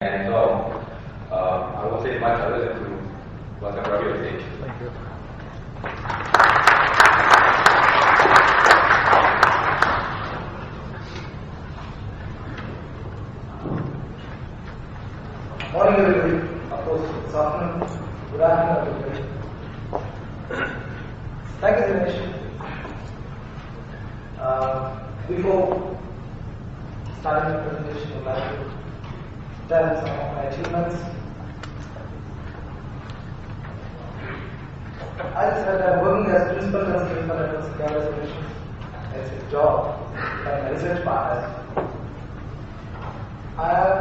And so, I won't say much other than to welcome Ravi on stage. Thank you. Morning everybody, of course it's afternoon, good afternoon everybody. Thank you Dinesh. Before starting the presentation, I'd like to tell some of my achievements. As I said, I'm working as principal consultant for network security solutions. It's a job by my research partners. I have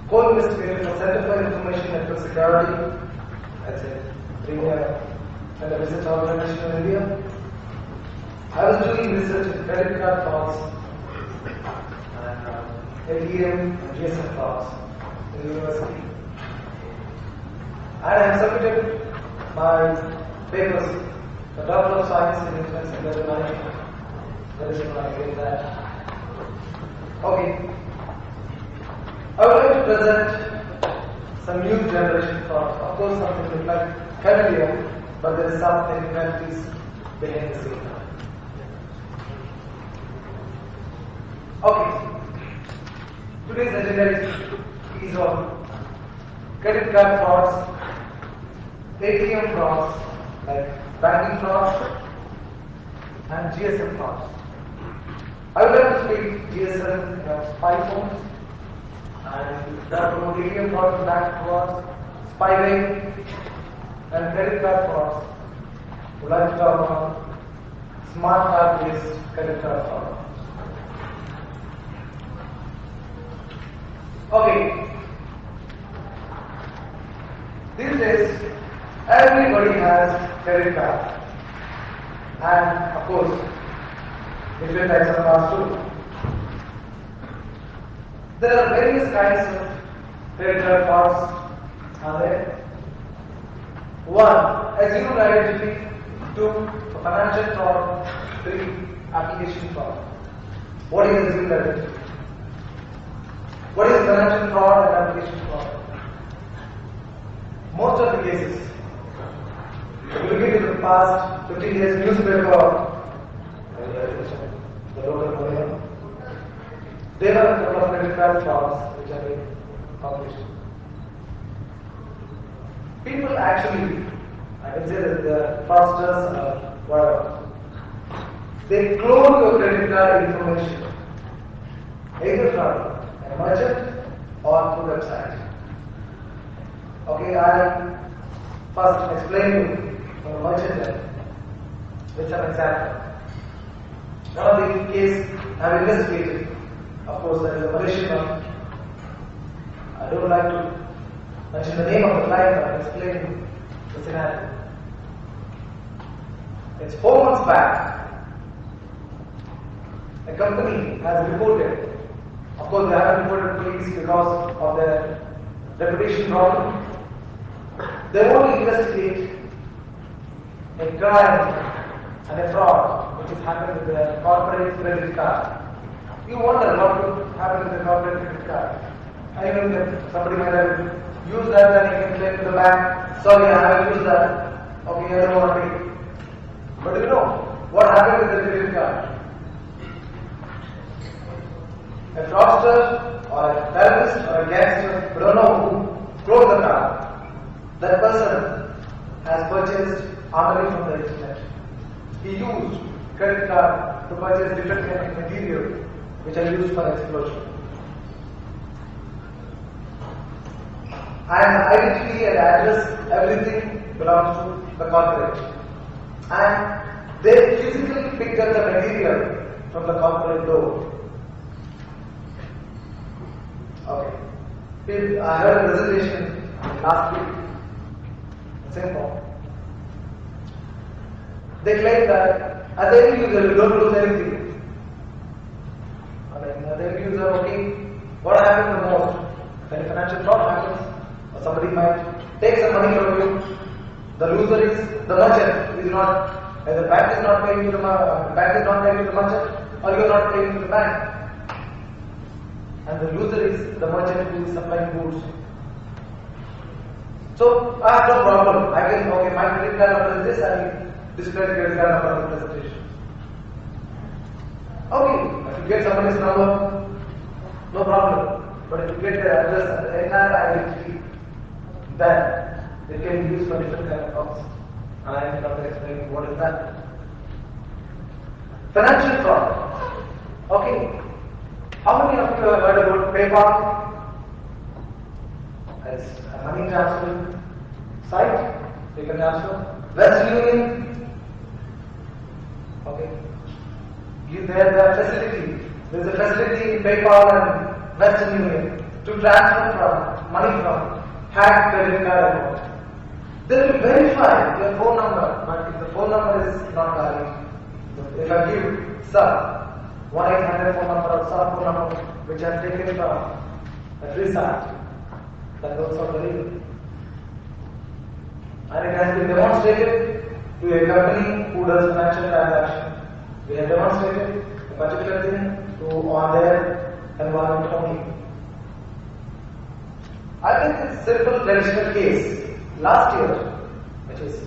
co-investigated for Center for Information Network Security. That's a premier and a research organization in India. I was doing research in credit card frauds and ATM and GSM frauds in the university. And I have submitted my papers, the Doctor of Science in Internet Security Management. That is why I get that. Okay. I would like to present some new generation frauds. Of course, something that like familiar, but there is some technicalities behind the scene. Okay. Today's agenda is on credit card frauds, ATM frauds, like banking frauds, and GSM frauds. I would like to speak GSM spy phones, and talk about ATM frauds, bank frauds, spyware, and credit card frauds. I would like to talk about smart card-based credit card fraud. Okay. These days, everybody has credit card, and of course, different types of cards too. There are various kinds of credit card frauds. Are there? One, assumed identity. Two, financial fraud. Three, application fraud. What is assumed identity? What is financial fraud and application fraud? Most of the cases, if you look into the past 15 years newspaper, the local media, there are a couple of credit card frauds which have been published. People actually, I can say that the fraudsters or whatever, they clone your credit card information either from a merchant or through website. Okay, I'll first explain you from the merchant end with some example. One of the cases I have investigated, of course, that is a Malaysian one. I don't like to mention the name of the client, but I'm explaining the scenario. It's 4 months back. A company has reported, of course they haven't reported police because of their reputation problem. They want to investigate a crime and a fraud which has happened with the corporate credit card. You wonder what could happen with the corporate credit card. I know that somebody might have used that and he can claim to the bank, sorry, I haven't used that. Okay, I don't want to pay. But do you know what happened with the credit card? A fraudster or a terrorist or a gangster, we don't know who cloned the card. That person has purchased armory from the internet. He used credit card to purchase different kind of material which are used for explosion. And identity and address, everything belongs to the corporate. And they physically picked up the material from the corporate door. Okay. I heard a presentation last week in Singapore. They claim that as an end user, you don't lose anything. I mean, as an end user, okay, what happens the most? When financial fraud happens, or somebody might take some money from you, the loser is the merchant. Is not, the bank is not paying to the merchant, or you are not paying to the bank. and the loser is the merchant who is supplying goods. So I have no problem. I can, okay, my credit card number is this, I display the credit card number on the presentation. Okay, if you get somebody's number, no problem. But if you get the address and the entire identity, then it can be used for different kind of purposes. And I am not explaining what is that. Financial fraud. Okay. How many of you have heard about PayPal? It's a money transfer site. You can transfer. Western Union. Okay. There's a facility. There's a facility in PayPal and Western Union to transfer money from hacked credit card account. They will verify your phone number, but if the phone number is not valid, if I give some 1-800 phone number or some phone number which I have taken from a free site, that goes out the legal. And it has been demonstrated to a company who does financial transaction. We have demonstrated a particular thing to on their environment only. I think it's a simple traditional case. Last year, which is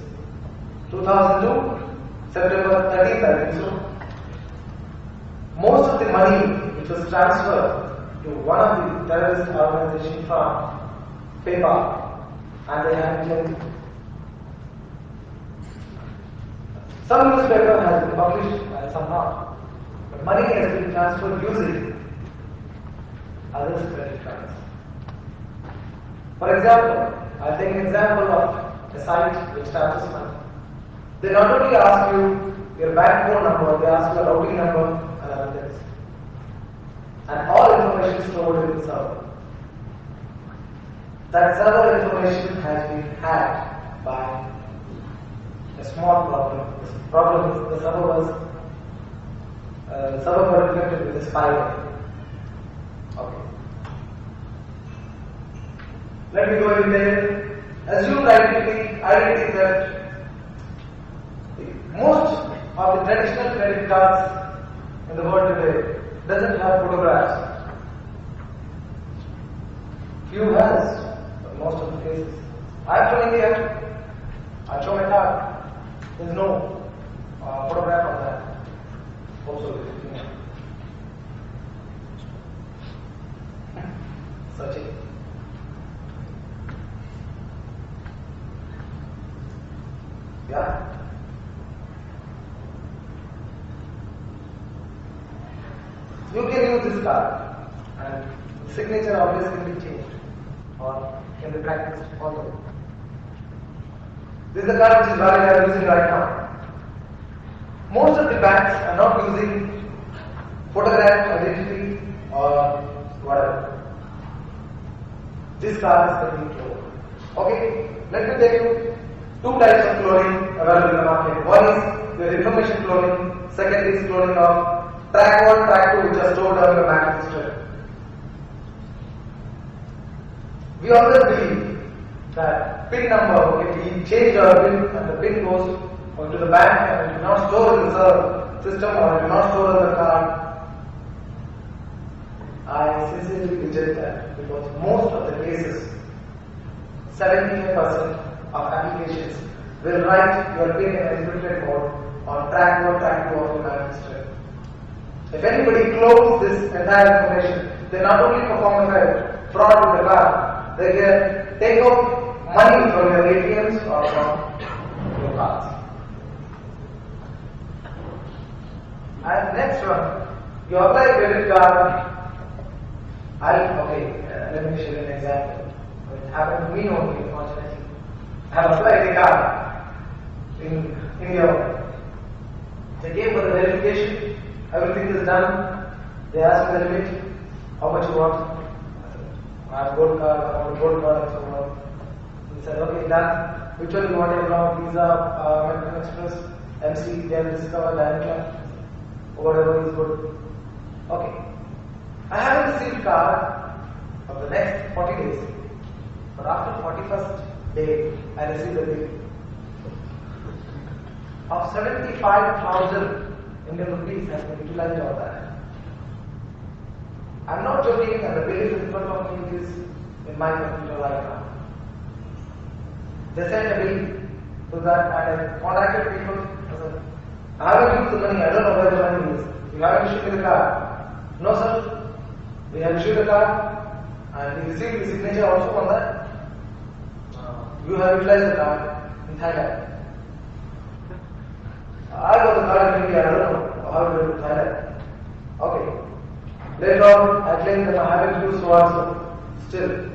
2002, September 13th, I think so, most of the money which was transferred to one of the terrorist organizations from PayPal, and they have been some newspaper has been published and some not, but money has been transferred using others' credit cards. For example, I'll take an example of a site which transfers money. They not only ask you your bank phone number, they ask you your routing number and other things. And all information stored in the server. That server information has been hacked by a small problem. The problem is the server got infected with a spyware. Okay. Let me go in there. Assume identity theft. Most of the traditional credit cards in the world today doesn't have photographs. Few has, but most of the cases. I'm from India. I'll show my card. There's no photograph on that. Also, searching. Yeah. You can use this card and the signature always can be changed or can be practiced also. This is the card which is valid I am using right now. Most of the banks are not using photograph identity or whatever. This card is the new clone. Okay, let me tell you two types of cloning available in the market. One is the information cloning, second is cloning of track 1, track 2 which are stored on your Mac register. We always believe that PIN number, okay, we change our PIN and the PIN goes to the bank and it is not stored in the system or it is not stored on the card. I sincerely reject that because most of the cases, 75% of applications will write your PIN in encrypted mode on track 1, track 2 of your Mac register. If anybody clones this entire information, they not only perform a fraud with the card, they can take out money from your ATMs or from your cards. And next one, you apply a credit card. Let me show you an example. It happened to me only, unfortunately. I have applied a card in India. They came for the verification. Everything is done. They asked me the limit, how much you want. I have gold card, I want a gold card, and so on. He said, okay, done. Which one you want now? Visa, American Express, MC, Dell, Discover, Dynamic, whatever is good. Okay. I haven't received card for the next 40 days. But after 41st day, I received a bill of 75,000 Indian rupees has been utilized on that. I'm not joking, and the bill is in front of me is in my computer right now. They sent a bill to that, and I contacted people. I said, I haven't used the money, I don't know where the money is. You haven't issued me the card? No, sir. We have issued the card, and we received the signature also on that. You have utilized the card in Thailand. I got the card in India, I don't know how to do it in Thailand. Okay. Later on, I claim that I haven't used also. Still,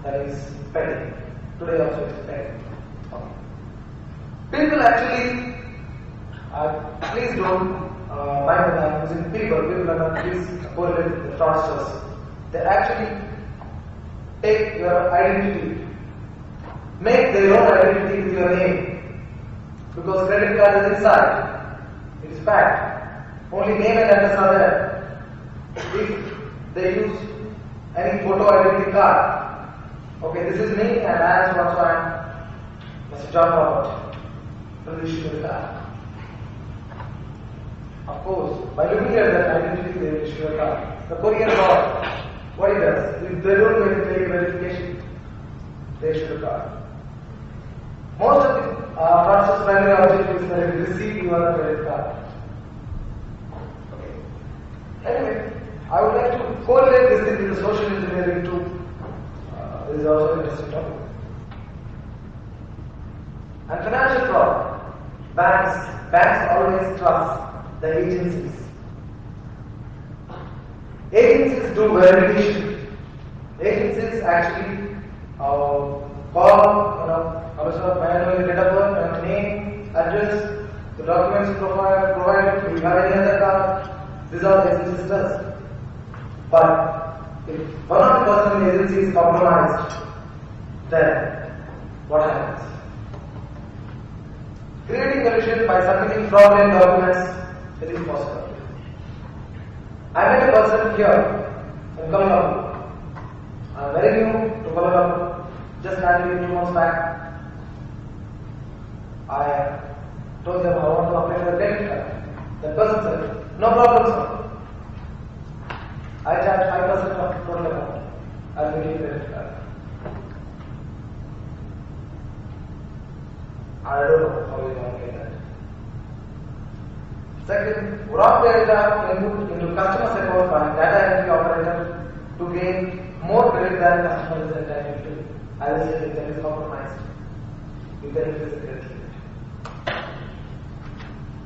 that is pending. Today also it's pending. Okay. People actually, please don't mind that I'm using people. People are not please correlate with the fraudsters. They actually take your identity, make their own identity with your name, because credit card is inside. It is packed. Only name and address are there. If they use any photo identity card, okay, this is me and I am what I am, Mr. John Robert, from the issue of card. Of course, by looking at that identity, they will issue a card. The Korean law, what it does, if they don't get a verification, they issue a card. Most of the fraudsters' primary objective is that they receive your credit card. Okay. Anyway, I would like to correlate this thing with the social engineering too. This is also an interesting topic. And financial fraud. Banks always trust the agencies. Agencies do verification. Agencies actually call, may I know your date of birth, name, address, the documents provided, do you have any other card? These are the agencies does. But if one of the person in the agency is compromised, then what happens? Creating collusion by submitting fraudulent documents, it is possible. I met a person here in Kuala Lumpur. I am very new to Kuala Lumpur, just landed 2 months back. I told them I want to apply for a credit card. The person said, no problem, sir. I charge 5% of total amount. I will give you credit card. I don't know how you want to get that. Second, wrong data input into customer's account by data entry operator to gain more credit than customer is entitled to. I will say that is compromised. You can increase the credit limit.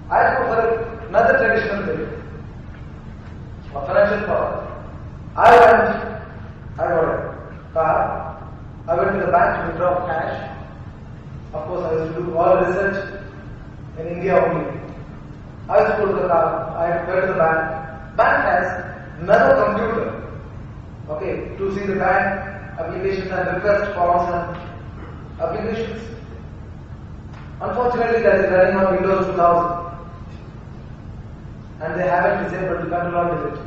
I go for another traditional way of financial fraud. I got a car. I went to the bank to withdraw cash. Of course, I used to do all research in India only. I used to go to the car. I went to the bank. Bank has another computer, okay, to see the bank applications and request forms and applications. Unfortunately, that is running on Windows 2000, and they haven't disabled the control-alt-delete.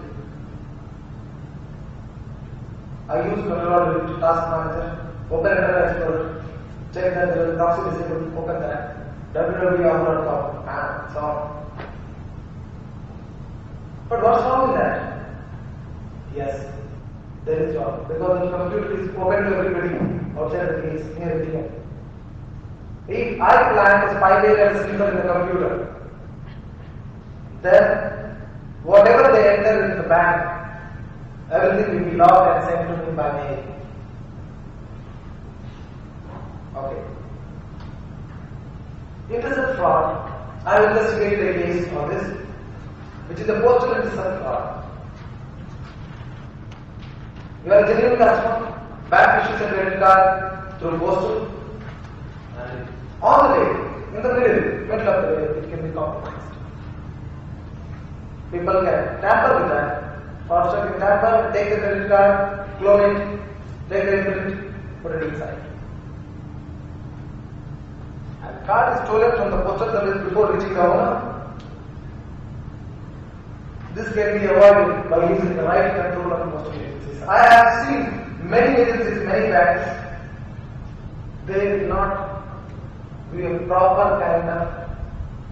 I use control-alt-delete task manager, open Internet Explorer, check that there is proxy disabled, open that, www.yahoo.com, and so on. But what's wrong with that? Yes, there is wrong, because the computer is open to everybody outside the case, near the end. If I plant a spyware sensor in the computer, then whatever they enter in the bank, everything will be logged and sent to me by mail. Okay. Intercept fraud. I have investigated a case on this, which is the postal intercept fraud. You are a genuine customer, bank issues a credit card through postal, and on the day, in the middle of the day, it can be compromised. People can tamper with that. Fraudster can tamper, take the credit card, clone it, take the imprint, put it inside. And card is stolen from the postal service before reaching the owner. This can be avoided by using the right control of postal agencies. I have seen many agencies, many banks, they will not do a proper kind of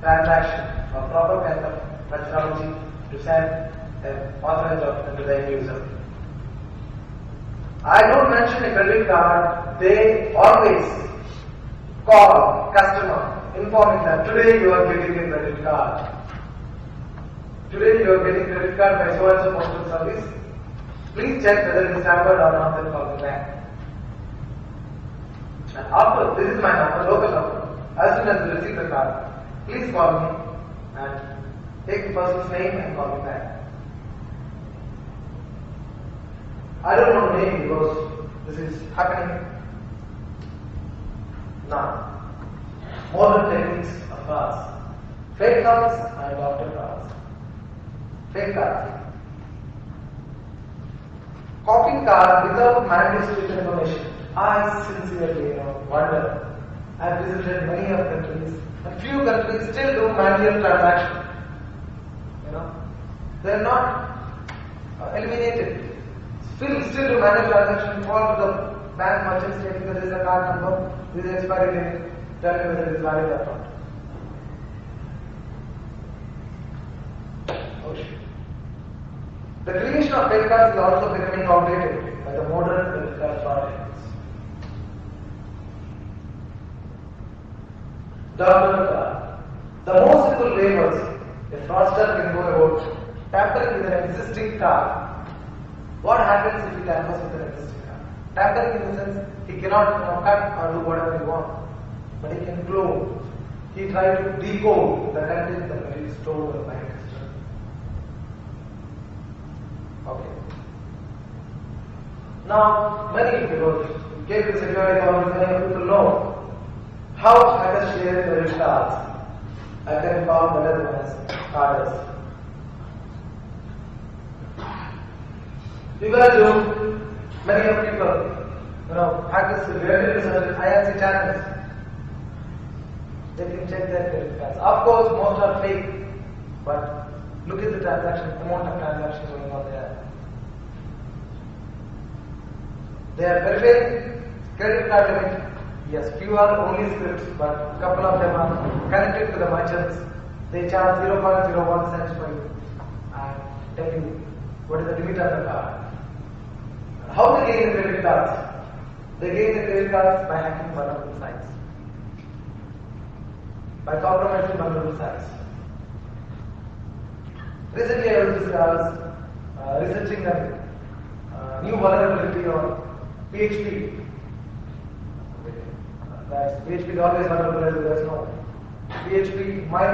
transaction or proper kind of methodology to send authorized document to the end user. I don't mention a credit card, they always call customer informing that today you are getting a credit card. Today you are getting credit card by so and so postal service. Please check whether it is tampered or not, then call me back. And after, this is my number, local number. As soon as you receive the card, please call me and take the person's name and call me back. I don't know the name because this is happening now. Modern techniques of cards. Fake cards and doctor cards. Fake cards. Copying card without manual street information. I sincerely wonder. I have visited many of countries and few countries still do manual transaction. They are not eliminated. Still do manual transaction. Call to the bank merchant stating that there is a card number, this is expiry date, tell me whether it is valid or not. Oh shit. The creation of fake cards is also becoming outdated by the modern credit card fraud techniques. Doctor card. The most simple way was a fraudster can go about tampering with an existing card. What happens if he tampers with an existing card? Tampering in the sense he cannot cut or do whatever he wants, but he can clone. He tries to decode the content that is stored by a system. Okay. Now, many people, case the security government, many people know how hackers share credit cards. I can call better than others. Because many of people, hackers related to certain IRC channels, they can check their credit cards. Of course, most are fake, but look at the amount of transactions going on there. They are verifying credit card limit. Yes, few are only scripts, but a couple of them are connected to the merchants. They charge 0.01 cents for you and tell you what is the limit of the card. How they gain the credit cards? They gain the credit cards by hacking vulnerable sites, by compromising vulnerable sites. Recently, I was researching a new vulnerability on PHP. That's PHP is always vulnerable as there is no PHP, my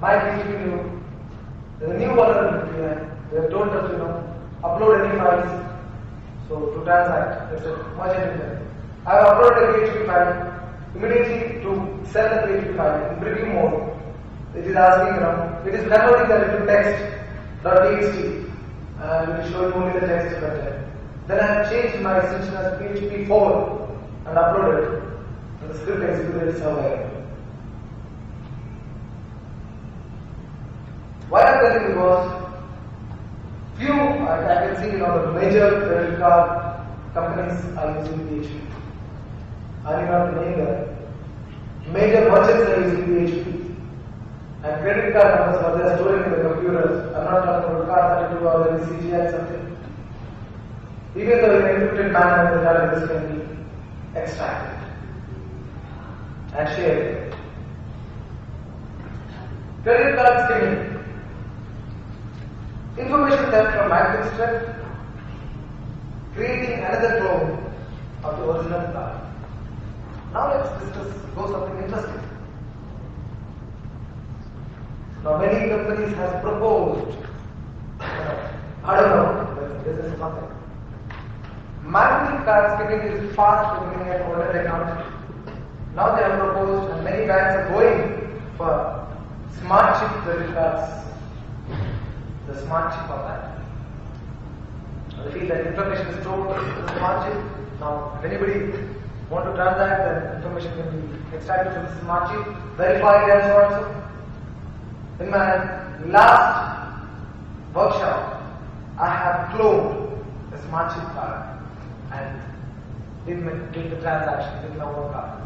PHP new. There's a new vulnerability and they have told us upload any files. So to transact, there's a merchant internet. I have uploaded a PHP file. Immediately to send the PHP file in preview mode, it is asking it is converting that into text.txt and it will show you only the text content. Then I have changed my extension as PHP4 and uploaded it. And the script executed somewhere. Why I'm telling you was few I can see the major credit card companies are using PHP. I will not name them. Major merchants are using PHP. And credit card numbers are there storing in the computers. I'm not talking about card 32 or the CGI something. Even though in encrypted manner the database can be extracted and shared. Credit card skimming. Information theft from banking theft, creating another clone of the original card. Now let's go something interesting. Now many companies have proposed, I don't know, this is something. Manual card skimming is fast becoming an older technology. Now they have proposed, and many banks are going for smart chip credit cards. The smart chip of that. They feel that information is stored in the smart chip. Now, if anybody want to transact, then information can be extracted from the smart chip, verified and so on. In my last workshop, I have cloned a smart chip card and did the transaction with my own card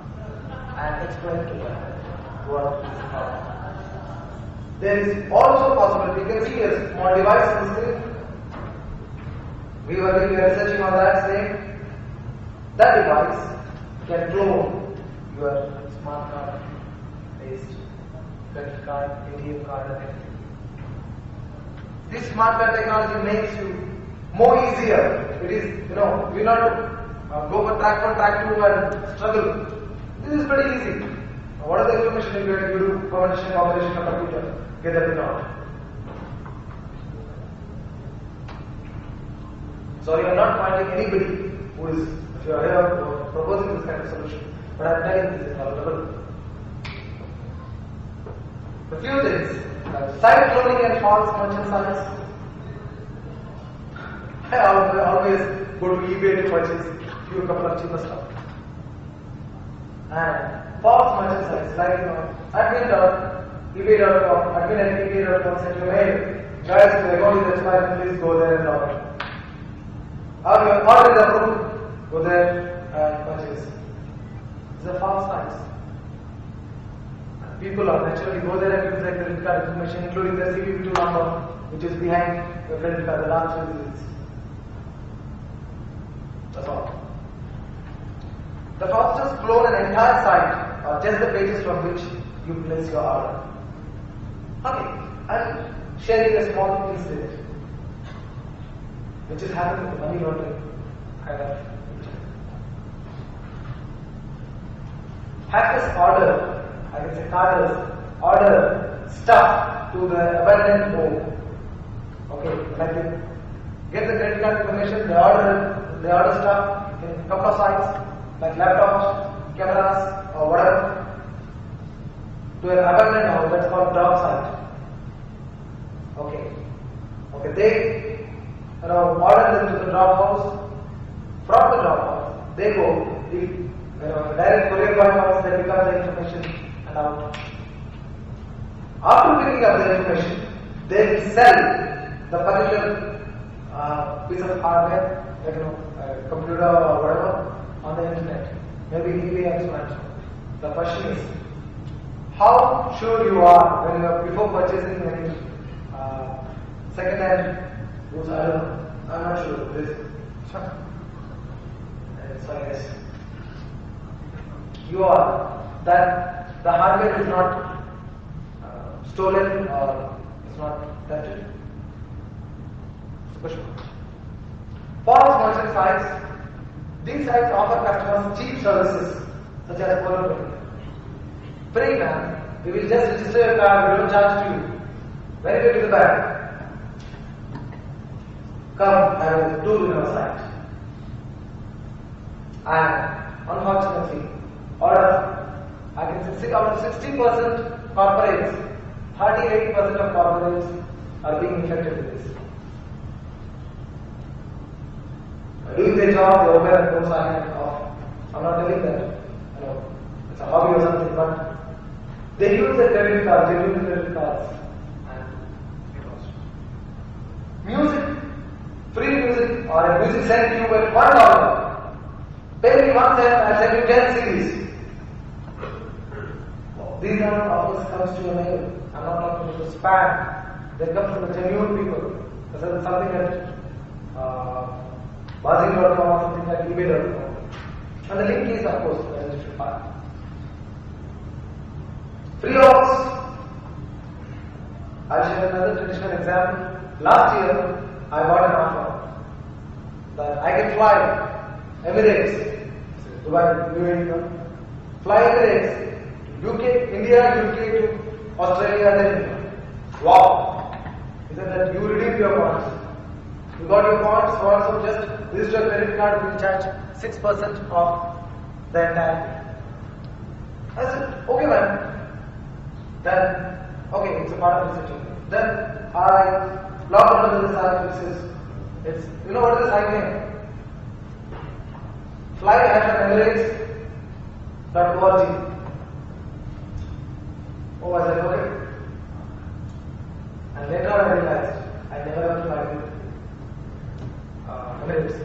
and explained to them what is the card. There is also possibility, you can see a small device on the screen. We were researching on that, saying that device can clone your smart card based credit card, ATM card, and everything. This smart card technology makes you more easier. It is, we not go for track 1, track 2 and struggle. This is pretty easy. What are the information you get? You do conversion, operation of computer, get the result. Sorry, I'm not finding anybody who is, if you are here, proposing this kind of solution. But I'm telling you, this is available. A few things, like site cloning and false merchant sites. I always go to eBay to purchase a couple of cheaper stuff. And false merchant sites, like admin.ebay.com, admin@ebay.com sent you a mail. Guys, if I go to this site, please go there and log in. Or your order is approved, go there and purchase. These are false sites. People are naturally go there and use their credit card information, including their CVV2 number, which is behind your credit card, the last 3 digits. That's all. The fraudsters clone an entire site or just the pages from which you place your order. Okay, I'm sharing a small incident which is happening with money laundering kind of. Hackers order, I can say carters, order stuff to the abandoned home. Okay, like they get the credit card information, they order stuff in a couple of sites, like laptops, cameras, or whatever, to an abandoned house that's called drop site. Okay, they order them to the drop house. From the drop house, they go. Direct courier boy comes, they pick up the information and out. After picking up the information, they sell the particular piece of hardware, like a computer or whatever, on the internet. Maybe eBay and so on. The question is, how sure you are when you are before purchasing any second-hand goods? I don't know. I'm not sure. This. So I guess you are that the hardware is not stolen or is not thefted. False merchant sites. These sites offer customers cheap services such as photo printing. Free man, we will just register your card, we don't charge to you. When you get to the bank, come, I will do in our site. And unfortunately, I can say out of 60% corporates, 38% of corporates are being infected with this. Doing their job, they open and close my hand off. I'm not telling that, it's a hobby or something, but they use their credit cards, and it was. Music, free music, or a music sent to you at $1. Pay me 1 cent, I send you 10 CDs. These are offers comes to your mail. I'm not talking about spam. They come from the genuine people. This is something that buzzing.com or something like ebay.com. And the link is, of course, the registered file. Free offers. I'll share another traditional example. Last year, I got an offer that I can fly Emirates, Dubai, UAE, fly Emirates, UK, India, UK to Australia, then India. Wow! He said that you redeem your points. You got your points, so just register your credit card, will charge 6% of the entire thing. I said, okay man. Then, okay, it's a part of the situation. Then I logged onto the site which says, what is the site name? fly-emirates.org. Oh, I said, okay. And later on I realized I never have to fly with Emirates.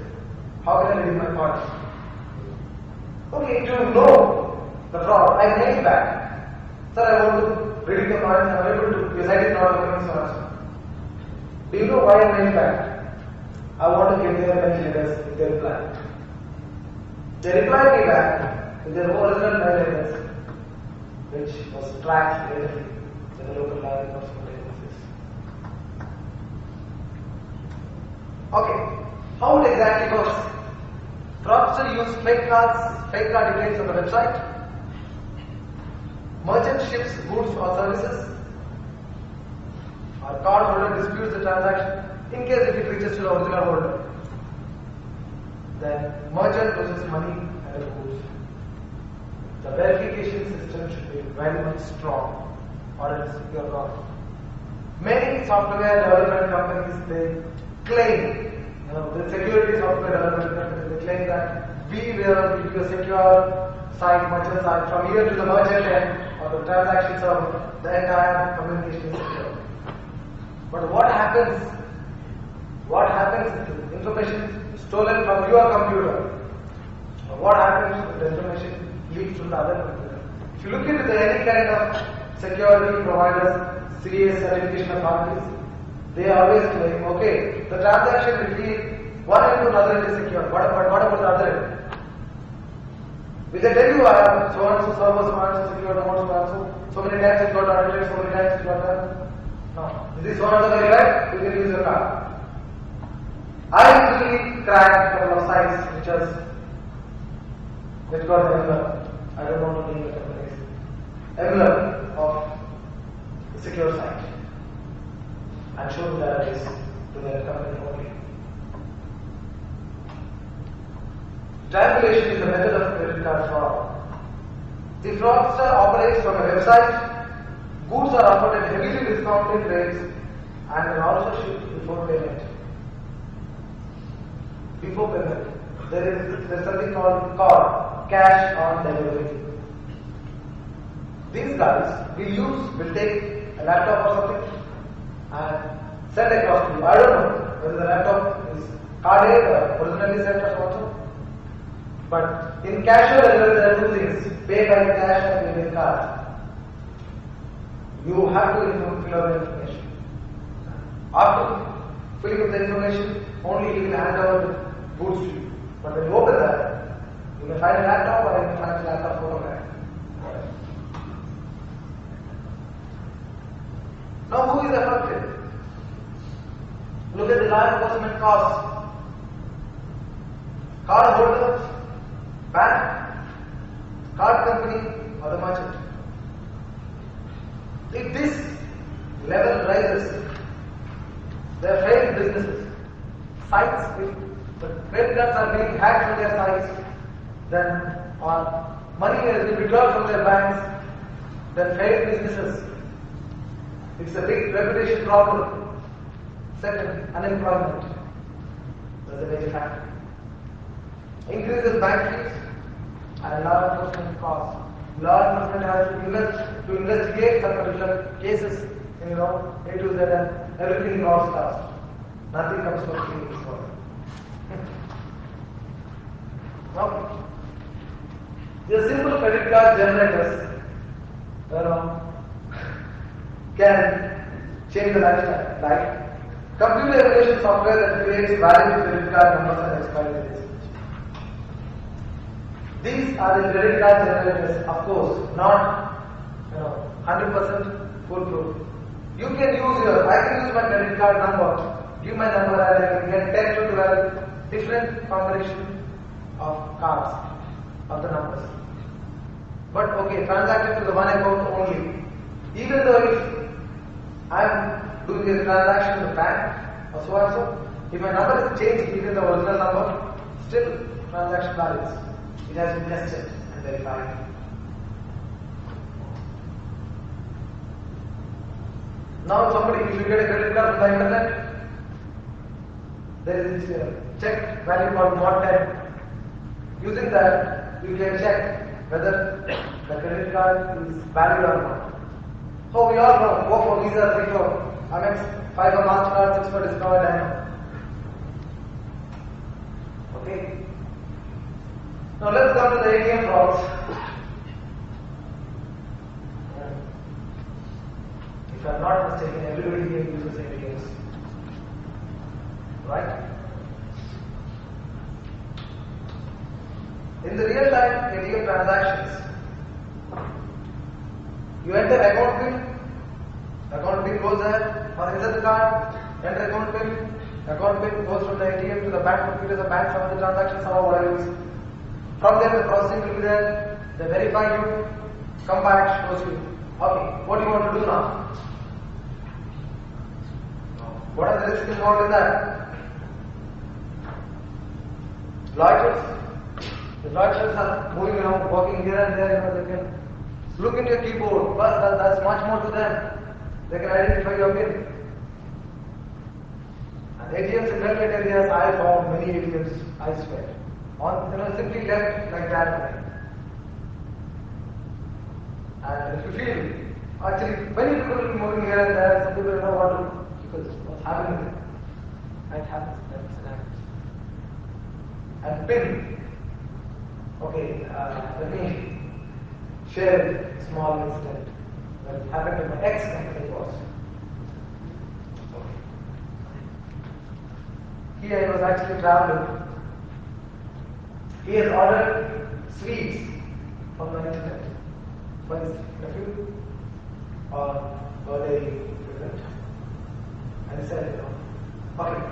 How can I redeem my points? Okay, to know the fraud, I mailed back. Sir, I want to reading the points, I'm able to, your site is not opening so much. Do you know why I made back? I want to give their mail letters their reply. They replied me back with their original mail letters, which was tracked later in the local law enforcement agencies. Okay, how it exactly works? Fraudster use fake cards, fake card details on the website. Merchant ships goods or services. Our card holder disputes the transaction in case if it reaches to the original holder. Then merchant loses money and the goods. The verification system should be very much strong or else you are wrong. Many software development companies they claim, the security software development companies they claim that we will give you a secure site, merchant site from here to the merchant end or the transaction server, the entire communication is secure. But what happens? What happens if the information is stolen from your computer? Or what happens if the information leaks from the other computer? If you look into any kind of security providers, serious certification authorities, they always claim, okay, the transaction between one end to another end is secure. What about the other end? Will they tell you I have so and so server, so and so secure, so many times it got audited, so many times it got done? No. Is this so and so right? You can use your card. I usually crack a couple of sites which got emblem. I don't want to name the companies. Emblem of the secure site and show the database to that company only. Triangulation is a method of credit card fraud. The fraudster operates from a website. Goods are offered at heavily discounted rates and are also shipped before payment. Before payment, there is something called cash on delivery. These guys will take a laptop or something and send across to you. I don't know whether the laptop is carded or originally sent or so. But in cash on delivery, there are two things: pay by cash and pay by card. You have to fill out the information. After filling up the information, only you will hand over the goods to you. But when you open that, you may find a laptop or you may find a laptop photograph. Now who is affected? Look at the law enforcement costs. Card holder, bank, card company or the merchant. If this level rises, there are failed businesses. Sites, if the credit cards are being hacked from their sites, then or money has been withdrawn from their banks, then failed businesses. It's a big reputation problem. Second, unemployment. That's a major factor. Increases bank fees and law enforcement costs. Law enforcement has to investigate some particular cases, A to Z, and everything involves cost. Nothing comes for free in this world. Now, the simple credit card generators can change the lifestyle. Like computer emulation software that creates valid credit card numbers and expiry dates. These are the credit card generators, of course, not 100% foolproof. You can I can use my credit card number, give my number, and I can get 10 to 12 different combinations of cards of the numbers. But okay, transacted to the one account only. Even though if I am doing a transaction in the bank or so and so, if my number is changed within the original number, still transaction values. It has been tested and verified. Now if you get a credit card from the internet, there is this check value called mod 10. Using that, you can check whether the credit card is valid or not. So we all know, go for Visa, 3 for Amex, 5 for MasterCard, 6 for Discover, Dino. Okay. Now let's come to the ATM frauds. mistaken, everybody here uses ATMs. Right? In the real time ATM transactions, you enter account pin goes there, or insert the card, enter account pin goes from the ATM to the bank computer, the bank from the transaction server, whatever it is. From there the processing will be there, they verify you, come back, shows you. Okay, what do you want to do now? What are the risks involved in that? Loiterers. The loiterers are moving around, walking here and there, they can look into your keyboard, but that's much more to them. They can identify your pin. And ATMs in remote areas, I found many ATMs, I swear, simply left like that. And if you feel, actually, many people will be moving here and there, some people don't know what to do, because what's happening there. It happens, that's an act. And pin. Okay, let me share a small incident that happened to my ex-company boss. He I was actually traveling. He has ordered sweets from the internet for his nephew or birthday present. And he said, okay,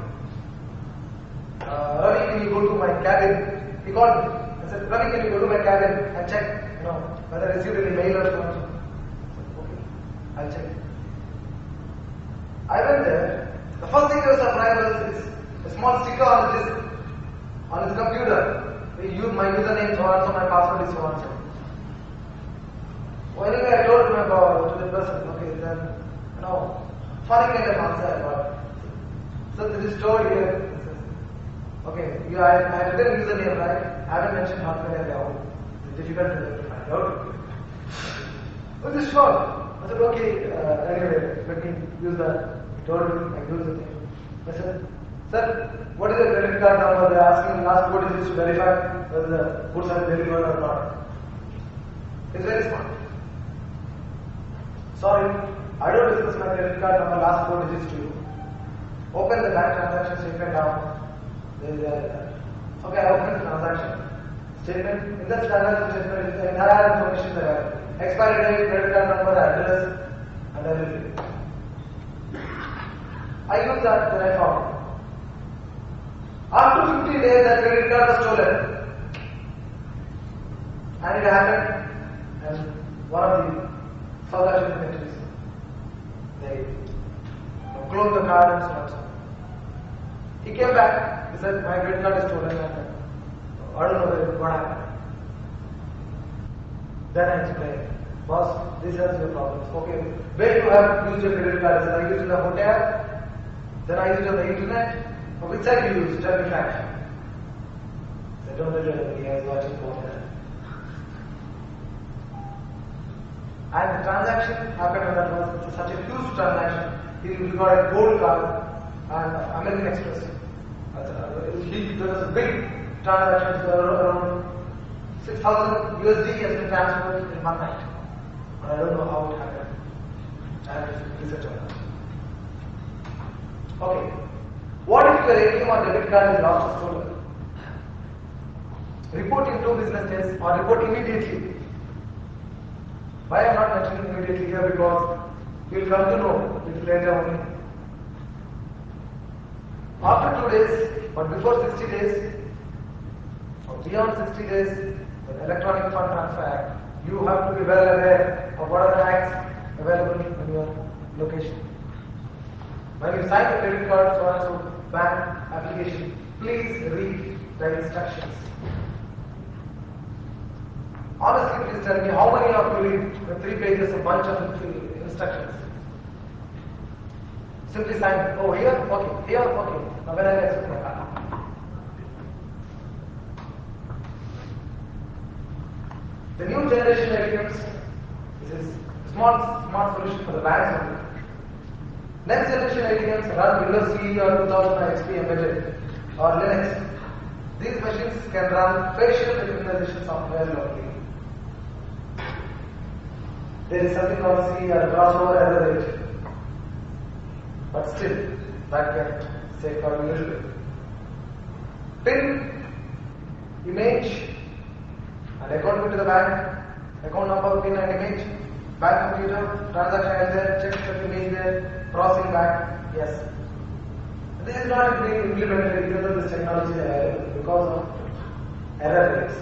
Ravi, can you go to my cabin? He called me. I said, Ravi, can you go to my cabin and check, whether I received any mail or something? Okay, I'll check. I went there. The first thing I was surprised is a small sticker on the disk on his computer. My username so and so, my password is so and so. Well, anyway, I told to the person, okay, then, funny kind of answer I got. So this is stored here. Okay, I have written username, right? I haven't mentioned hotmail account. It's difficult to find out. But this is short. I said, okay, anyway, let me use that. He told me, I used the thing. I said, sir, what is the credit card number? They are asking the last 4 digits to verify whether the goods are delivered or not. It's very smart. Sorry, I don't discuss my credit card number, last 4 digits to you. Open the bank transaction statement now. Okay, I open the transaction statement. In that transaction statement is the entire information there. Expiry date, credit card number, address, and everything. I used that when I found. After 50 days, that credit card was stolen. And it happened in one of the South African countries. They closed the card and so on. He came back, he said, my credit card is stolen. I don't know what happened. Then I explained, boss, this has your problems. Okay, where you have used your credit card? I said, I used it in the hotel, then I used it on the internet. Which side you use? Tell me fact. I don't know if he has watching both. And the transaction happened when that was such a huge transaction. He got a gold card and American Express. There was a big transaction, around 6,000 USD has been transferred in one night. But I don't know how it happened. I have to research on that. Okay. What if your ATM or debit card is lost or stolen? Report in 2 business days or report immediately. Why I am not mentioning immediately here? Because you will come to know little later only. After 2 days, but before 60 days, or beyond 60 days, the Electronic Fund Transfer Act, you have to be well aware of what are the acts available in your location. When you sign the credit card, so and so bank application, please read the instructions. Honestly, please tell me how many of you read the 3 pages, a bunch of instructions. Simply sign, oh here, okay, here, okay. Now when I expect my card. The new generation ATMs, this is smart solution for the banks only. Next generation ATMs run Windows CE or 2000 XP embedded or Linux. These machines can run facial recognition software locally. There is something called CE or crossover error rate. but still that can safeguard a little bit. PIN, image, and account to the bank, account number, PIN and image, bank computer, transaction is there, check the image there, processing back, yes. This is not being implemented because of this technology because of error rates.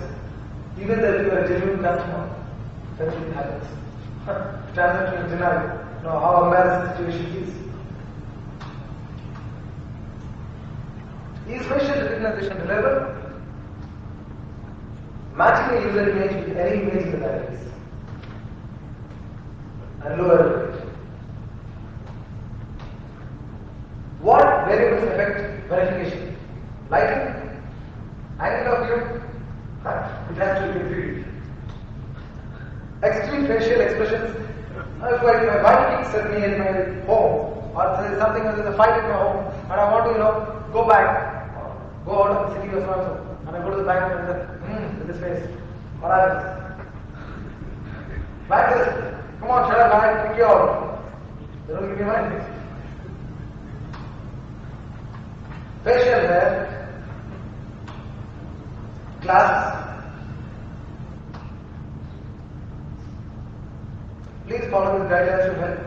Even though you are a genuine customer, everything happens. Transaction is denied. Now how embarrassing the situation is. Is facial recognition reliable? Matching a user image with any image in the database and lower rate. What variables affect verification? Lighting, angle of view, it has to be reviewed. Extreme facial expressions. If my wife kicks at me in my home, or there is something, there is a fight at my home, and I want to, go back, go out of the city or something, and I go to the bank and I say, with this face, what happens? Bank says, come on, shut up, man, kick you out. They don't give me money. Facial hair, glasses. Please follow these guidelines to help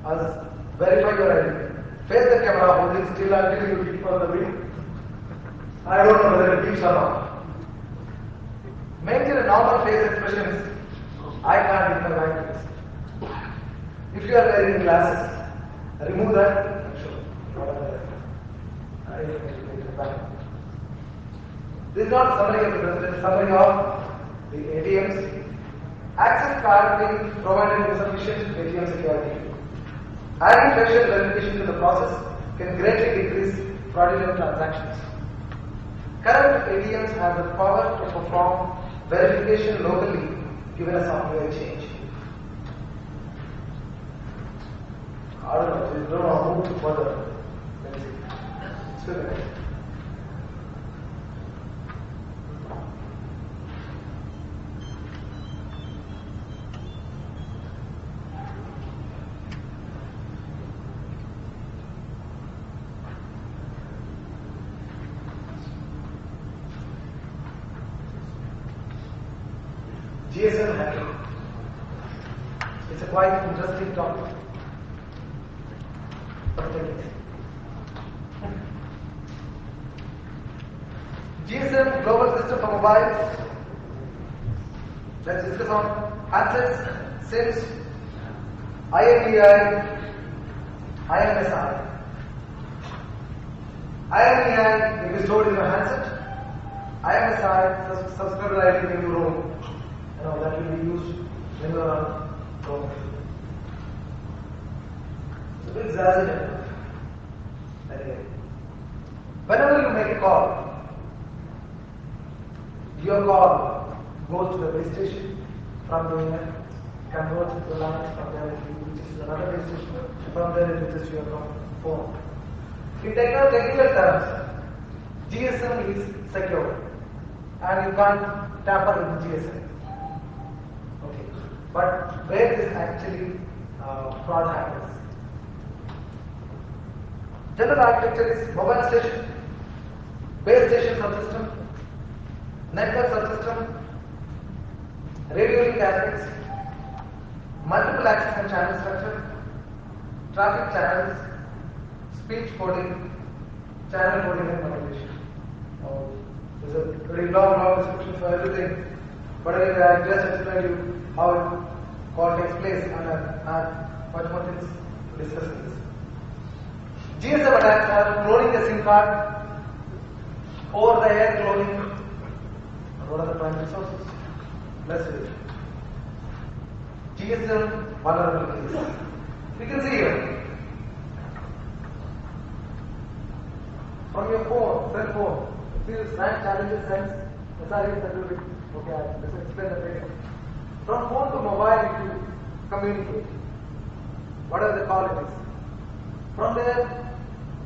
us verify your identity. Face the camera, holding still until you keep on the wheel. I don't know whether it keeps or not. Maintain a normal face expression. I can't read my right face. If you are wearing glasses, remove that. This is not summary of the president, summary of the ATMs. Access card being provided insufficient ATM security. Adding facial verification to the process can greatly decrease fraudulent transactions. Current ATMs have the power to perform verification locally given a software change. I don't know, you don't know who to further. Let me see. Still there. GSM hacking. It's a quite interesting topic. GSM, global system for mobiles. Let's discuss on handsets, SIMs, IMEI, IMSI. IMEI will be stored in your handset. IMSI, subscriber ID in your room. That will be used when you are on roam. It's a bit exaggerated. Anyway, whenever you make a call, your call goes to the base station. From there, converts to the line. From there, it reaches another base station. From there, it reaches your phone. In technical terms, GSM is secure, and you can't tamper with the GSM. But where is actually fraud happens? General architecture is mobile station, base station subsystem, network subsystem, radio link aspects, multiple access and channel structure, traffic channels, speech coding, channel coding and modulation. There's a very long description for everything, but anyway, I just explained you how call takes place, and much more things to discuss in this. GSM attacks are cloning the SIM card, over the air cloning. What are the primary sources? Let's see it. GSM vulnerabilities. We can see here. From your phone, cell phone, if you snap challenges sense, SRE is a little bit, okay, let's explain the data. From phone to mobile, if you communicate, whatever the call it is. From there,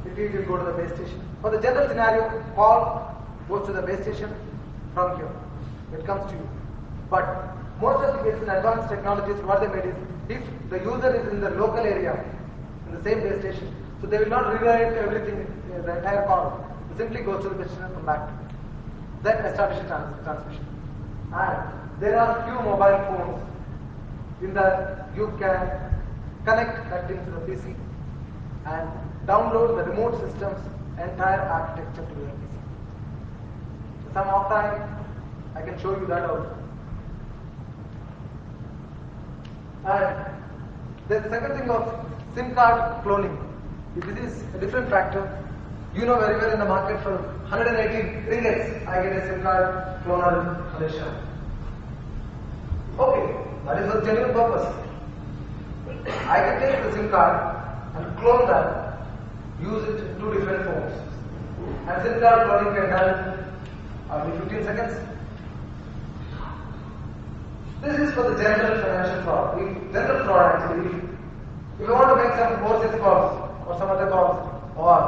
it will go to the base station. For the general scenario, call goes to the base station. From here, it comes to you. But most of the cases in advanced technologies, what they made is, if the user is in the local area, in the same base station, So they will not rewrite everything, the entire call. It simply goes to the destination and come back. Then establish a transmission. And there are few mobile phones in that you can connect that thing to the PC and download the remote system's entire architecture to your PC. Some off time, I can show you that also. And the second thing of SIM card cloning. This is a different factor. You know very well in the market for 180 ringgits, I get a SIM card cloner in Malaysia. Okay, that is for genuine purpose. I can take the SIM card and clone that, use it in two different phones. And SIM card cloning can done only 15 seconds. This is for the general financial fraud. General fraud actually, if you want to make some overseas calls or some other calls, or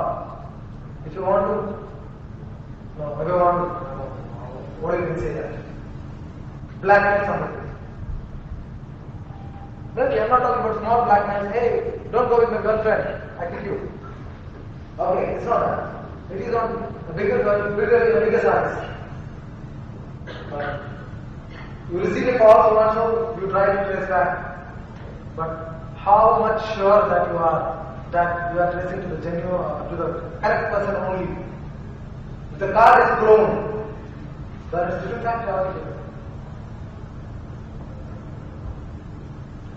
if you want to, what do you can say that? Blackmail somebody. Really, I'm not talking about small blackmail. Hey, don't go with my girlfriend, I kill you. Okay, it's not that. It is on the bigger size. You receive a call so much so you try to trace back. But how much sure that you are tracing to the genuine, to the correct person only? If the card is cloned, there is different factor.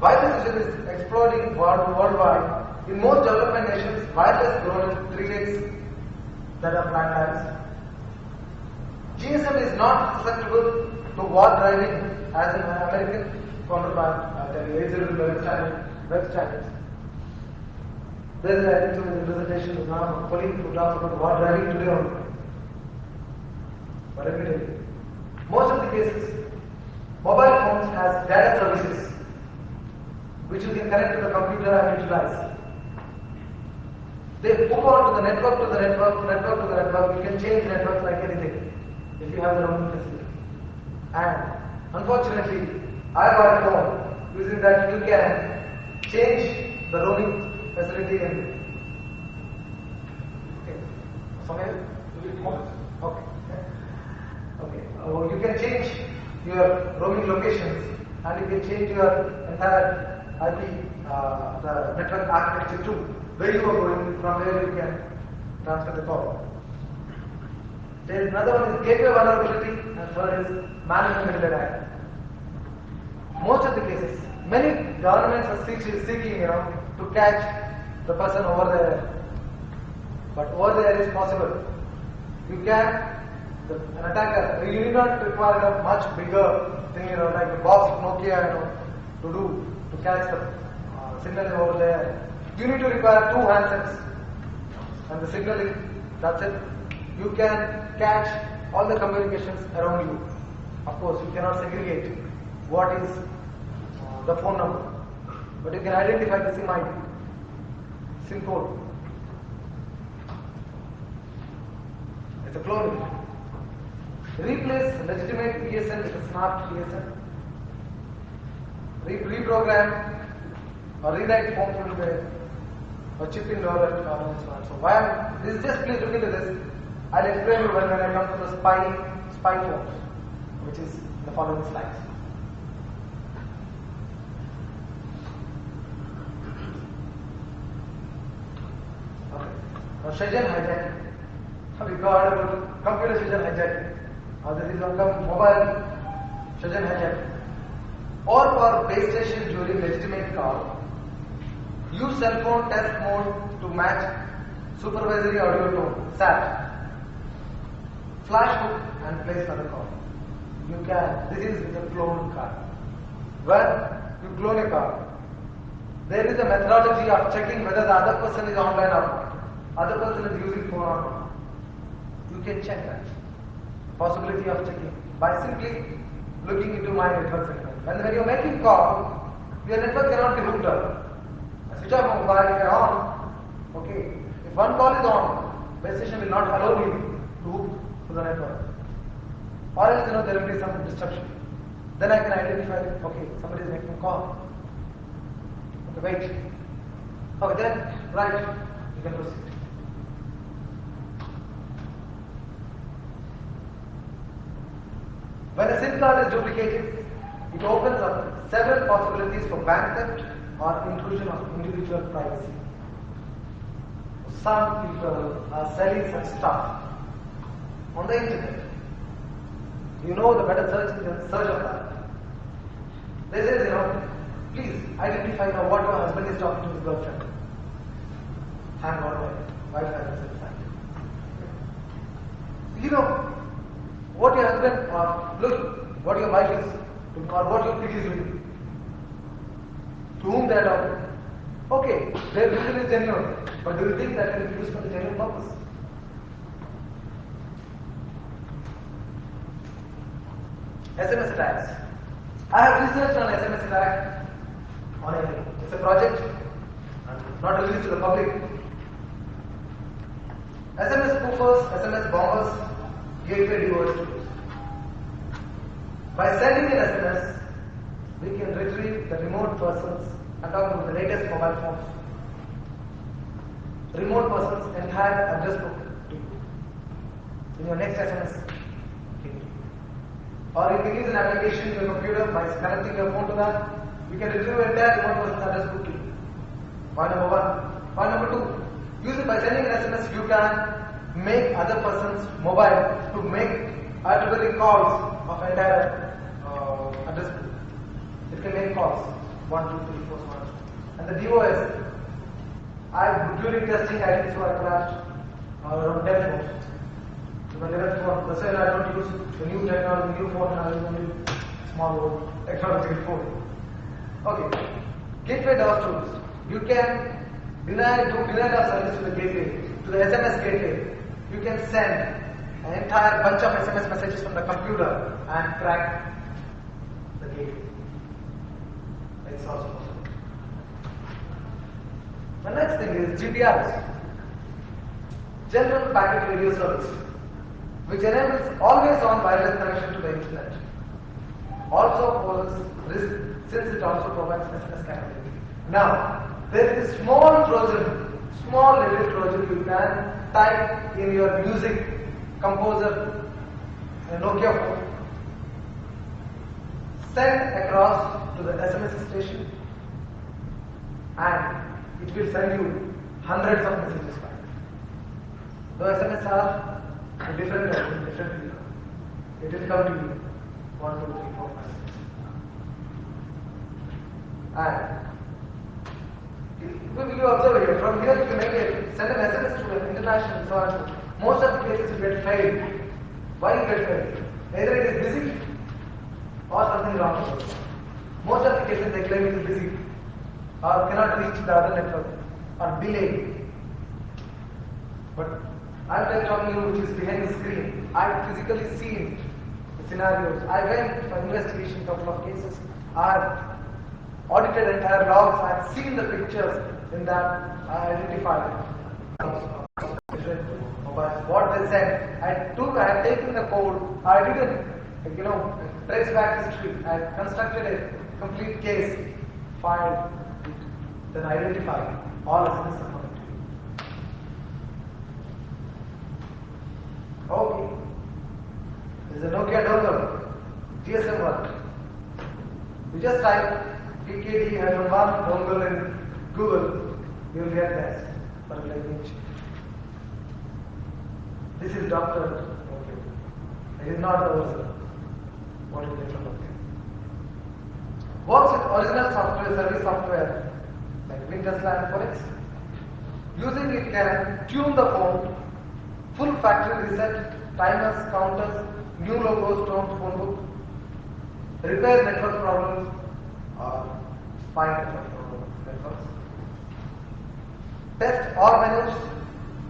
Wireless is exploding worldwide. In most development nations, wireless grown is 3x that are flat tires. GSM is not susceptible to war driving as an American counterpart, 802 web standards. There is, I think, a presentation with a colleague who talks about war driving today only. But let me tell you, most of the cases, mobile phones has data services which you can connect to the computer and utilize. They hook on to the network, to the network. You can change networks like anything if you have the roaming facility. And unfortunately, I got a phone using that you can change the roaming facility in. Okay. Somewhere? Okay. Okay. You can change your roaming locations and you can change your entire IP, the network architecture too, where you are going, from where you can transfer the call. There is another one is gateway vulnerability and third is management attack. Most of the cases, many governments are seeking, to catch the person over there. But over there is possible. You can, an attacker, you need not require a much bigger thing, like the box of Nokia, to do, to catch the signal over there. You need to require two handsets and the signaling, that's it. You can catch all the communications around you. Of course, you cannot segregate what is the phone number, but you can identify the SIM ID, SIM code. It's a cloning. Replace legitimate ESN with a smart ESN. Reprogram or rewrite phone firmware or chip in lower and so on. So why this is just, please look into this. I'll explain you when I come to the spy phones, which is in the following slides. Okay. Now Shenzhen hijacking. Have you heard about computer Shenzhen hijacking? There is one mobile Shenzhen hijacking. Or for base station during legitimate call, use cell phone test mode to match supervisory audio tone, SAT. Flash hook and place another call. You can, this is with a clone card. When you clone a card, there is a methodology of checking whether the other person is online or not. Other person is using phone or not. You can check that. Possibility of checking by simply looking into my network segment. When you are making call, your network cannot be hooked up. Switch off mobile, if on. Okay. If one call is on, base station will not allow me to hook to the network. Or else, there will be some disruption. Then I can identify, okay, somebody is making a call. Okay, wait. Okay, then, right. You can proceed. When a SIM card is duplicated, it opens up several possibilities for bank theft or intrusion of individual privacy. Some people are selling such stuff on the internet. You know the better search of that. They say, please identify now what your husband is talking to his girlfriend. Thank God my wife has said that. What your husband or look what your wife is doing or what your kid is doing. To whom they are talking. Okay, their reason is genuine, but do you think that can be used for the genuine purpose? SMS attacks. I have researched on SMS attack it's a project and not released to the public. SMS spoofers, SMS bombers, gateway devices. By sending an SMS, we can retrieve the remote persons. I'm talking about the latest mobile phones. Remote person's entire address book to you in your next SMS. Or you can use an application to your computer by connecting your phone to that. You can retrieve your entire remote person's address book to you. Point number one. Point number two. Use it by sending an SMS. You can make other person's mobile to make arbitrary calls of entire address book. It can make calls 1, 2, 3, 4, 5. And the DOS, during testing I think so I crashed around 10 phones. So when they were phone, that's why I don't use the new technology, new phone, I use only small technological phone. Okay. Gateway DOS tools. You can deny of service to the gateway, to the SMS gateway. You can send an entire bunch of SMS messages from the computer and crack the gateway. It's also possible. The next thing is GPRS, General Packet Radio Service, which enables always-on wireless connection to the internet. Also poses risk since it also provides SMS capability. Now, there is a small little Trojan you can type in your music composer, a Nokia phone, send across to the SMS station, and it will send you hundreds of messages back. The SMS are different people. It will come to you 1, 2, 3, 4, 5, 6. And you observe here, from here you can send an SMS to an international resource. Most of the cases you get failed. Why you get failed? Either it is busy or something wrong. Most of the cases they claim it is busy or cannot reach the other network or delayed. But I'm talking to you which is behind the screen. I've physically seen the scenarios. I went for investigation in a couple of cases. I've audited entire logs. I've seen the pictures in that. I identified different mobiles. What they said. I had taken the code. I didn't, trace back history. I constructed a complete case, filed it, then identified all SMS are coming to you. Okay. This is a Nokia dongle, GSM one. You just type PKD-1 dongle in Google, you will get that particular image. This is Dr. Nokia. It is not the original. What is it from Nokia? Works with original software, service software like Windows and Phoenix. Using it can tune the phone, full factory reset, timers, counters, new logos, tone, phone book, repair network problems, or find networks. Test all menus.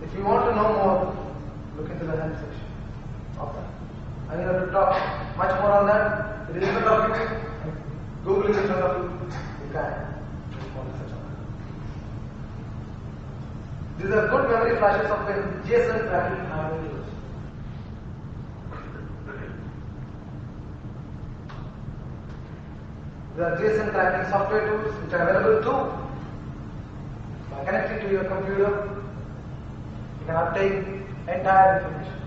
If you want to know more, look into the help section of that. I mean, to talk much more on that. It is in the document. Google is in front of you. You can respond to such on that. These are good memory flashes of when GSM tracking are being used. There are GSM tracking software tools which are available too. By connecting to your computer, You can obtain entire information.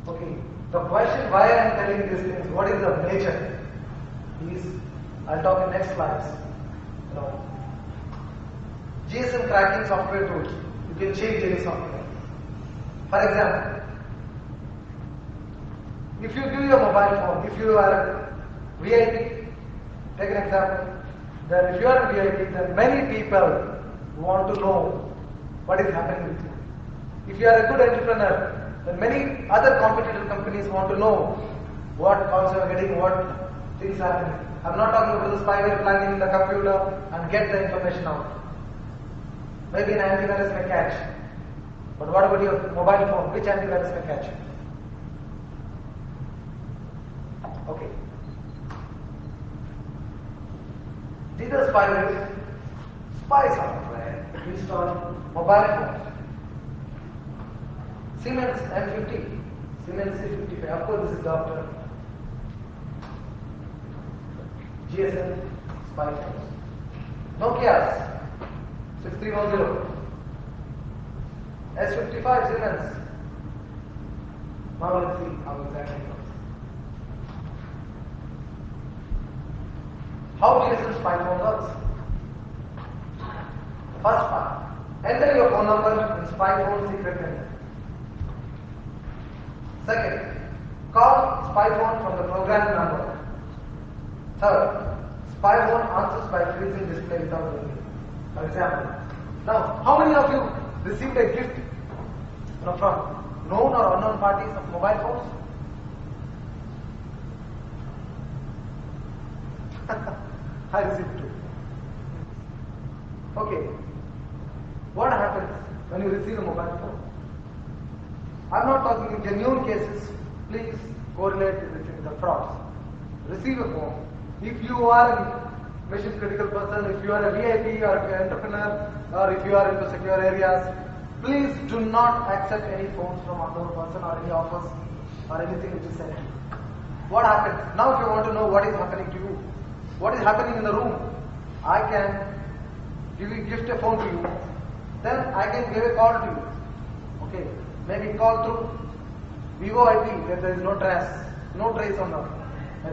Okay. The question why I am telling these things, what is the nature? Is I'll talk in next slides. GSM cracking software tools. You can change any software. For example, if you give your mobile phone, if you are a VIP, take an example, then if you are a VIP, then many people want to know what is happening with you. If you are a good entrepreneur, then many other competitor companies want to know what calls you are getting, what things are happening. I'm not talking about the spyware planning in the computer and get the information out. Maybe an antivirus may catch. But what about your mobile phone? Which antivirus may catch? Okay. These are spyware. Spy software used on mobile phones. Siemens M50, Siemens C55. Of course, this is Dr. GSM spy phones. Nokia's 6310, S55 Siemens. Now let's see how exactly it works. How GSM spy phone works? First part, enter your phone number in spy phone secret menu. Second, call spy phone from the program number. Third, spy phone answers by freezing display without ringing. For example, now how many of you received a gift from known or unknown parties of mobile phones? I received two. Okay. What happens when you receive a mobile phone? I'm not talking in genuine cases. Please correlate with the frauds. Receive a phone. If you are a mission critical person, if you are a VIP or if you are an entrepreneur or if you are into secure areas, please do not accept any phones from unknown person or any offers or anything which is sent to you. What happens? Now if you want to know what is happening to you, what is happening in the room, I can gift a phone to you, then I can give a call to you. Okay, maybe call through Vivo IP where there is no trace on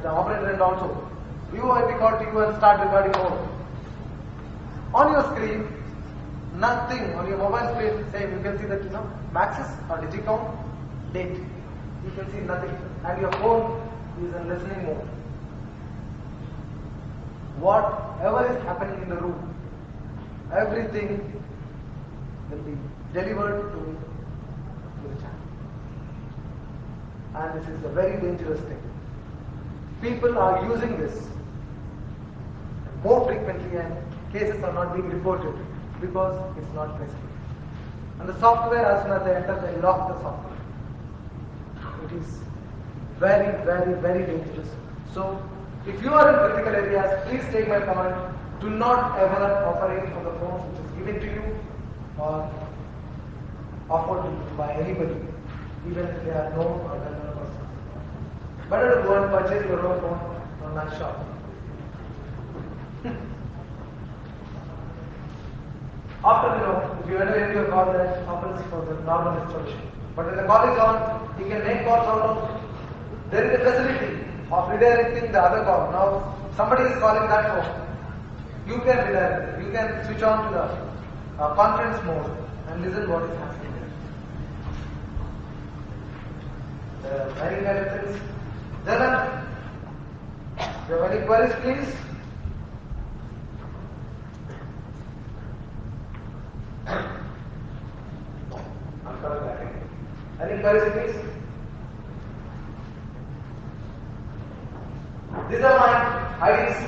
the operator end also. Vivo IP call to you and start recording more. On your screen, nothing. On your mobile screen, same. You can see that maxes or digicount, date. You can see nothing, and your phone is in listening mode. Whatever is happening in the room, everything will be delivered to the channel. And this is a very dangerous thing. People are using this more frequently and cases are not being reported because it's not traceable. And the software, as soon as they enter, they lock the software. It is very, very, very dangerous. So, if you are in critical areas, please take my command. Do not ever operate for the phone which is given to you or offered to you by anybody, even if they are known or unknown persons. Better to go and purchase your own phone from my shop. After if you enter into a call, that opens for the normal installation. But when the call is on, you can make calls out. There is a facility of redirecting the other call. Now, somebody is calling that phone. You can redirect it. You can switch on to the conference mode and listen what is happening there. Any questions? Gentlemen, if you have any queries, please. I'm coming back again. Any queries, please? These are my IDs.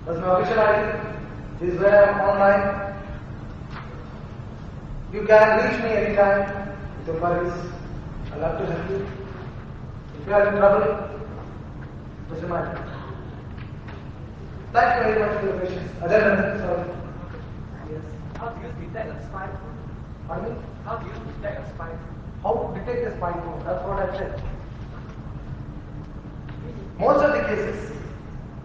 That's my official ID. This is where I'm online. You can reach me anytime with your queries. I'll love to help you. If you are in trouble, just remind me. Thank you very much for your patience. Sorry. Yes. How do you detect a spy phone? Pardon me? How do you detect a spy phone? How to detect a spy phone? That's what I said. Most of the cases.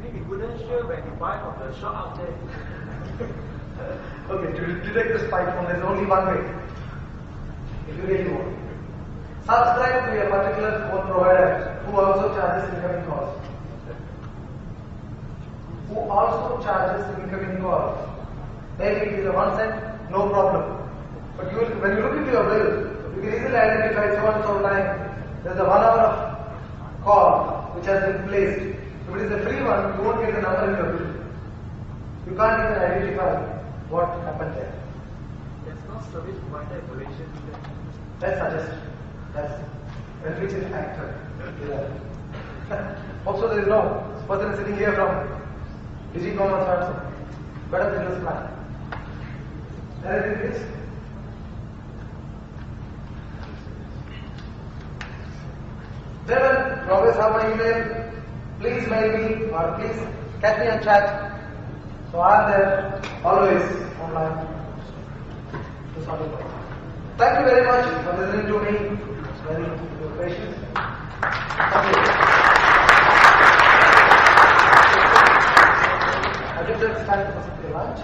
Maybe you wouldn't sure when you buy from the shop out there. Okay, to detect the spy phone, there's only one way. if you really want. Subscribe to a particular phone provider who also charges incoming calls. Who also charges incoming calls. Maybe it is a 1 cent, no problem. But when you look into your bill, you can easily identify so and so time. There is a 1 hour of call which has been placed. If it is a free one, you won't get the number in your bill. You can't even identify what happened there. There's no service provider in Malaysia. Let's suggest that's enriching factor. Also, there is no person sitting here from Digicommerce also. Better business plan. Anything please? Gentlemen, you always have my email. Please mail me or please catch me on chat. So I am there always online to sort it out. Thank you very much for listening to me. Very your patience. Thank you. I think it's time for some lunch.